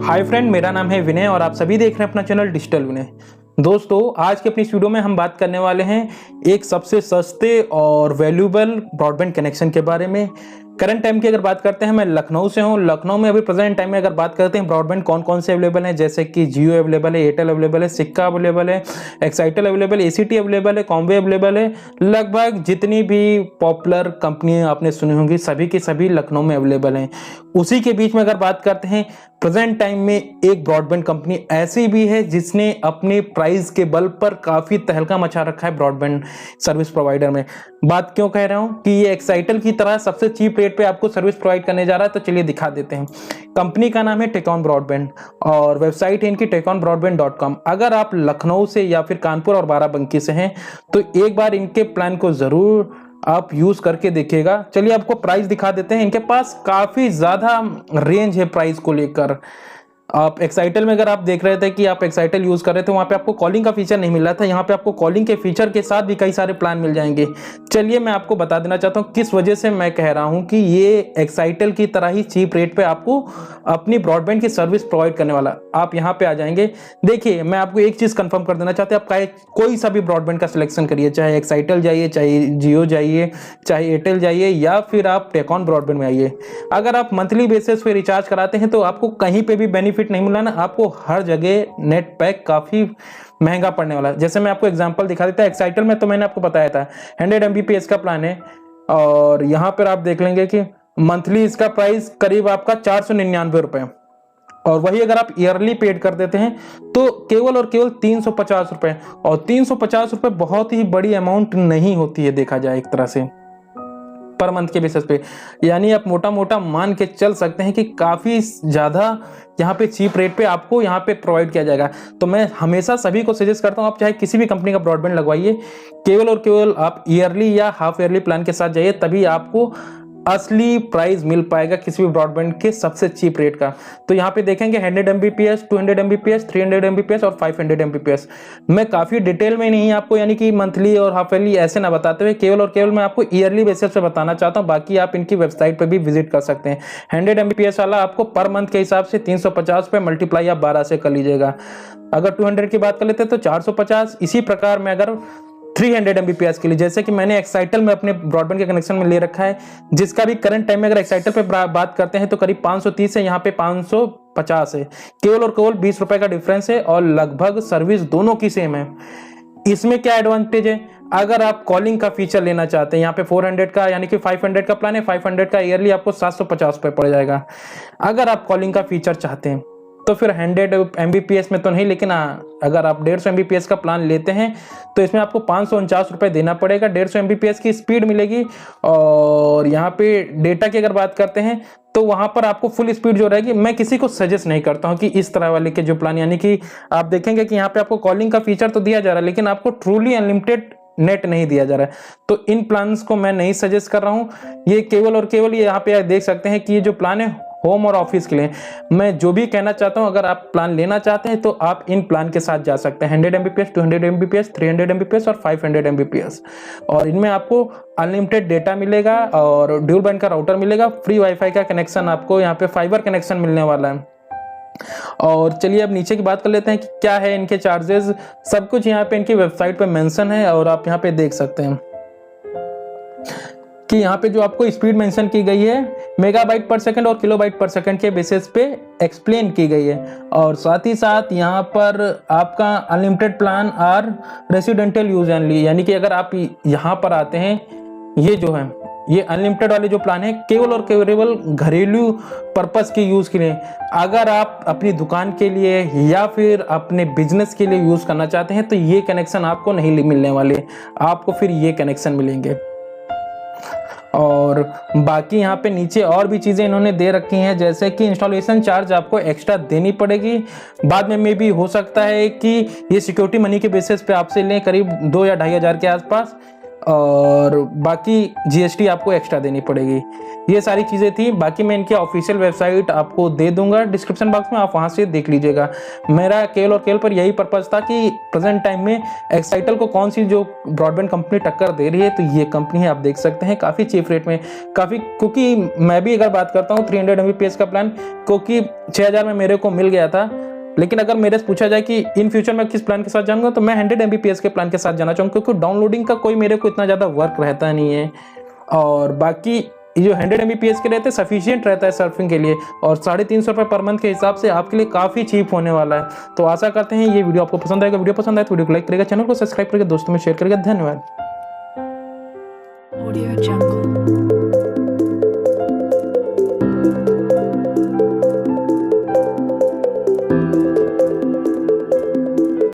Hi friend, मेरा नाम है विनय और आप सभी देख रहे हैं अपना चैनल डिजिटल विनय। दोस्तों, आज के अपनी इस वीडियो में हम बात करने वाले हैं एक सबसे सस्ते और वैल्यूएबल ब्रॉडबैंड कनेक्शन के बारे में। करंट टाइम की अगर बात करते हैं, मैं लखनऊ से हूं। लखनऊ में अभी प्रेजेंट टाइम में अगर बात करते हैं ब्रॉडबैंड कौन कौन से अवेलेबल हैं, जैसे कि जियो अवेलेबल है, एयरटेल अवेलेबल है, सिक्का अवेलेबल है, एक्साइटल अवेलेबल है, एसीटी अवेलेबल है, कॉम्बे अवेलेबल है। लगभग जितनी भी पॉपुलर कंपनियां आपने सुनी होंगी सभी की सभी लखनऊ में अवेलेबल हैं। उसी के बीच में अगर बात करते हैं, प्रेजेंट टाइम में एक ब्रॉडबैंड कंपनी ऐसी भी है जिसने अपने प्राइस के बल पर काफी तहलका मचा रखा है ब्रॉडबैंड सर्विस प्रोवाइडर में। बात क्यों कह रहा हूं कि ये एक्साइटल की तरह सबसे चीप रेट पे आपको सर्विस प्रोवाइड करने जा रहा है, तो चलिए दिखा देते हैं। कंपनी का नाम है टेकॉन ब्रॉडबैंड और वेबसाइट है इनकी teconbroadband.com। अगर आप लखनऊ से या फिर कानपुर और बाराबंकी से हैं तो एक बार इनके प्लान को जरूर आप यूज करके देखिएगा। चलिए आपको प्राइस दिखा देते हैं। इनके पास काफी ज्यादा रेंज है प्राइस को लेकर। आप एक्साइटल में अगर आप देख रहे थे कि आप एक्साइटल यूज कर रहे थे, वहां पे आपको कॉलिंग का फीचर नहीं मिल रहा था, यहाँ पे आपको कॉलिंग के फीचर के साथ भी कई सारे प्लान मिल जाएंगे। चलिए मैं आपको बता देना चाहता हूँ किस वजह से मैं कह रहा हूँ कि ये एक्साइटल की तरह ही चीप रेट पे आपको अपनी ब्रॉडबैंड की सर्विस प्रोवाइड करने वाला। आप यहाँ पे आ जाएंगे। देखिए, मैं आपको एक चीज कंफर्म कर देना चाहते हैं, आप कोई सा भी ब्रॉडबैंड का सिलेक्शन करिए, चाहे एक्साइटल जाइए, चाहे जियो जाइए, चाहे एयरटेल जाइए, या फिर आप टेकॉन ब्रॉडबैंड में आइए। अगर आप मंथली बेसिस पे रिचार्ज कराते हैं तो आपको कहीं पे भी बेनिफिट नहीं मिला ना, आपको हर जगह नेट पैक काफी महंगा पड़ने वाला है। जैसे मैं आपको एग्जांपल दिखा देता हूं, एक्साइटल में तो मैंने आपको बताया था 100 MBPS का प्लान है और यहां पर आप देख लेंगे कि मंथली इसका प्राइस करीब आपका 499 रुपए, और वही अगर आप ईयरली पेड कर देते हैं तो केवल और केवल 350 रुपए। और 350 रुपए बहुत ही बड़ी अमाउंट नहीं होती है देखा जाए एक तरह से पर मंथ के बेसिस पे। यानी आप मोटा मोटा मान के चल सकते हैं कि काफी ज्यादा यहाँ पे चीप रेट पे आपको यहाँ पे प्रोवाइड किया जाएगा। तो मैं हमेशा सभी को सजेस्ट करता हूँ, आप चाहे किसी भी कंपनी का ब्रॉडबैंड लगवाइए, केवल और केवल आप ईयरली या हाफ ईयरली प्लान के साथ जाइए, तभी आपको असली प्राइस मिल पाएगा किसी भी ब्रॉडबैंड के सबसे चीप रेट का। तो यहाँ पे देखेंगे 100 MBPS, 200 MBPS, 300 MBPS और 500 MBPS। मैं काफी डिटेल में नहीं आपको यानी कि मंथली और हाफ ईयरली ऐसे ना बताते हुए केवल और केवल मैं आपको ईयरली बेसिस पे बताना चाहता हूँ। बाकी आप इनकी वेबसाइट पे भी विजिट कर सकते हैं। 100 MBPS वाला आपको पर मंथ के हिसाब से 350 पे मल्टीप्लाई आप 12 से कर लीजिएगा। अगर 200 की बात कर लेते हैं तो 450। इसी प्रकार में अगर 300 MBPS के लिए, जैसे कि मैंने एक्साइटल में अपने ब्रॉडबैंड के कनेक्शन में ले रखा है, जिसका भी करंट टाइम में अगर एक्साइटल पे बात करते हैं तो करीब 530 है, यहाँ पे 550 है। केवल और केवल 20 रुपए का डिफरेंस है और लगभग सर्विस दोनों की सेम है। इसमें क्या एडवांटेज है, अगर आप कॉलिंग का फीचर लेना चाहते हैं, यहाँ पे 400 का यानी कि 500 का प्लान है, 500 का ईयरली आपको 750 रुपए पड़ जाएगा। अगर आप कॉलिंग का फीचर चाहते हैं तो फिर 100 MBPS में तो नहीं, लेकिन अगर आप 150 MBPS का प्लान लेते हैं तो इसमें आपको 549 रुपए देना पड़ेगा। 150 MBPS की स्पीड मिलेगी और यहाँ पे डेटा की अगर बात करते हैं तो वहां पर आपको फुल स्पीड जो रहेगी। मैं किसी को सजेस्ट नहीं करता हूं कि इस तरह वाले के जो प्लान, यानी कि आप देखेंगे कि यहाँ पे आपको कॉलिंग का फीचर तो दिया जा रहा है लेकिन आपको ट्रूली अनलिमिटेड नेट नहीं दिया जा रहा है, तो इन प्लान्स को मैं नहीं सजेस्ट कर रहा हूं। ये केवल और केवल यहाँ पे आप देख सकते हैं कि ये जो प्लान है होम और ऑफिस के लिए। मैं जो भी कहना चाहता हूं, अगर आप प्लान लेना चाहते हैं तो आप इन प्लान के साथ जा सकते हैं। 100 MBPS, 200 MBPS, 300 MBPS और 500 MBPS। और इनमें आपको अनलिमिटेड डेटा मिलेगा और ड्यूल बैंड का राउटर मिलेगा। फ्री वाईफाई का कनेक्शन, आपको यहाँ पे फाइबर कनेक्शन मिलने वाला है। और चलिए अब नीचे की बात कर लेते हैं कि क्या है इनके चार्जेस। सब कुछ यहाँ पे इनकी वेबसाइट पे मेंशन है और आप यहाँ पे देख सकते हैं कि यहाँ पे जो आपको स्पीड मेंशन की गई है मेगाबाइट पर सेकंड और किलोबाइट पर सेकंड के बेसिस पे एक्सप्लेन की गई है। और साथ ही साथ यहाँ पर आपका अनलिमिटेड प्लान और रेसिडेंशियल यूज ओनली, यानी कि अगर आप यहाँ पर आते हैं, ये जो है ये अनलिमिटेड वाले जो प्लान है केवल और केवल घरेलू पर्पस के यूज के लिए। अगर आप अपनी दुकान के लिए या फिर अपने बिजनेस के लिए यूज करना चाहते हैं तो ये कनेक्शन आपको नहीं मिलने वाले, आपको फिर ये कनेक्शन मिलेंगे। और बाकी यहाँ पे नीचे और भी चीजें इन्होंने दे रखी हैं, जैसे कि इंस्टॉलेशन चार्ज आपको एक्स्ट्रा देनी पड़ेगी। बाद में भी हो सकता है कि ये सिक्योरिटी मनी के बेसिस पे आपसे लें करीब 2 या 2,500 के आसपास। और बाकी GST आपको एक्स्ट्रा देनी पड़ेगी। ये सारी चीज़ें थी। बाकी मैं इनकी ऑफिशियल वेबसाइट आपको दे दूंगा डिस्क्रिप्शन बॉक्स में, आप वहाँ से देख लीजिएगा। मेरा केवल और केवल पर यही पर्पज़ था कि प्रेजेंट टाइम में एक्साइटल को कौन सी जो ब्रॉडबैंड कंपनी टक्कर दे रही है, तो ये कंपनी है, आप देख सकते हैं काफ़ी चीप रेट में। काफ़ी, क्योंकि मैं भी अगर बात करता हूँ 300 Mbps का प्लान, क्योंकि 6000 में मेरे को मिल गया था। लेकिन अगर मेरे से पूछा जाए कि इन फ्यूचर मैं किस प्लान के साथ जाऊंगा, तो मैं 100 Mbps के प्लान के साथ जाना चाहूँगा, क्योंकि डाउनलोडिंग का कोई मेरे को इतना ज़्यादा वर्क रहता नहीं है। और बाकी ये जो 100 Mbps के रहते हैं सफिशियंट रहता है सर्फिंग के लिए, और 350 रुपये पर मंथ के हिसाब से आपके लिए काफ़ी चीप होने वाला है। तो आशा करते हैं ये वीडियो आपको पसंद आएगा। वीडियो पसंद आए तो वीडियो को लाइक करेगा, चैनल को सब्सक्राइब करके दोस्तों में शेयर करेगा। धन्यवाद। Audio Jungle.